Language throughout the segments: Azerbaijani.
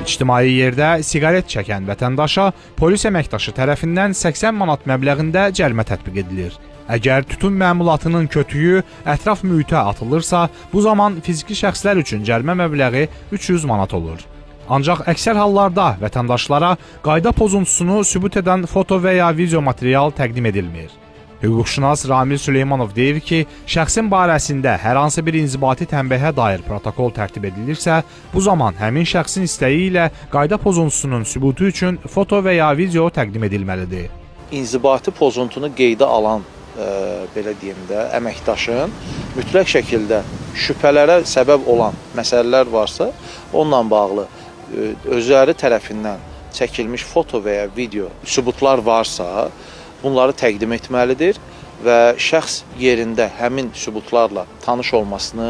İctimai yerdə siqaret çəkən vətəndaşa polis əməkdaşı tərəfindən 80 manat məbləğində cərimə tətbiq edilir. Əgər tütün məmulatının kötüyü ətraf mühitə atılırsa, bu zaman fiziki şəxslər üçün cərimə məbləği 300 manat olur. Ancaq əksər hallarda vətəndaşlara qayda pozuntusunu sübut edən foto və ya video material təqdim edilmir. Hüquqşünas Ramil Süleymanov deyir ki, şəxsin barəsində hər hansı bir inzibati tənbihə dair protokol tərtib edilirsə, bu zaman həmin şəxsin istəyi ilə qayda pozuntusunun sübutu üçün foto və ya video təqdim edilməlidir. İnzibati pozuntunu qeydə alan, belə deyim də, əməkdaşın mütləq şəkildə şübhələrə səbəb olan məsələlər varsa, onunla bağlı özləri tərəfindən çəkilmiş foto və ya video sübutlar varsa, bunları təqdim etməlidir və şəxs yerində həmin sübutlarla tanış olmasını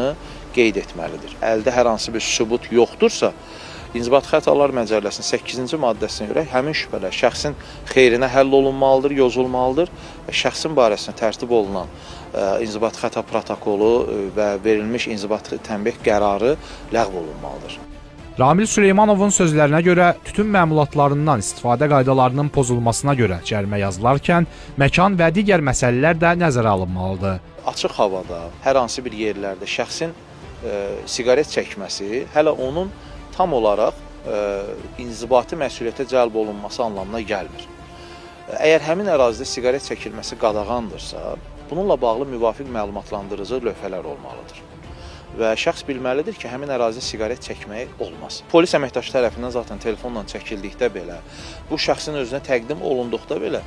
qeyd etməlidir. Əldə hər hansı bir sübut yoxdursa, İnzibati Xətalar Məcəlləsinin 8-ci maddəsinə görə həmin şübhələr şəxsin xeyrinə həll olunmalıdır, yozulmalıdır və şəxsin barəsində tərtib olunan inzibati xəta protokolu və verilmiş inzibati tənbih qərarı ləğv olunmalıdır. Ramil Süleymanovun sözlərinə görə tütün məmulatlarından istifadə qaydalarının pozulmasına görə cərimə yazılarkən məkan və digər məsələlər də nəzərə alınmalıdır. Açıq havada, hər hansı bir yerlərdə şəxsin siqaret çəkməsi hələ onun tam olaraq inzibati məsuliyyətə cəlb olunması anlamına gəlmir. Əgər həmin ərazidə siqaret çəkilməsi qadağandırsa, bununla bağlı müvafiq məlumatlandırıcı lövhələr olmalıdır. Və şəxs bilməlidir ki, həmin ərazidə siqaret çəkmək olmaz. Polis əməkdaşı tərəfindən zaten telefonla çəkildikdə belə, bu şəxsin özünə təqdim olunduqda belə,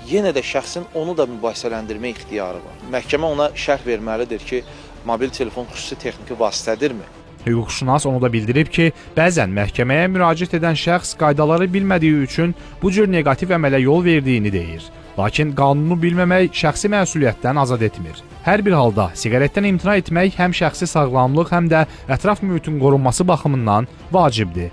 yenə də şəxsin onu da mübahisələndirmə ixtiyarı var. Məhkəmə ona şərh verməlidir ki, mobil telefon xüsusi texniki vasitədirmi? Hüquqşünas onu da bildirib ki, bəzən məhkəməyə müraciət edən şəxs qaydaları bilmədiyi üçün bu cür neqativ əmələ yol verdiyini deyir. Lakin qanunu bilməmək şəxsi məsuliyyətdən azad etmir. Hər bir halda siqaretdən imtina etmək həm şəxsi sağlamlıq, həm də ətraf mühitin qorunması baxımından vacibdir.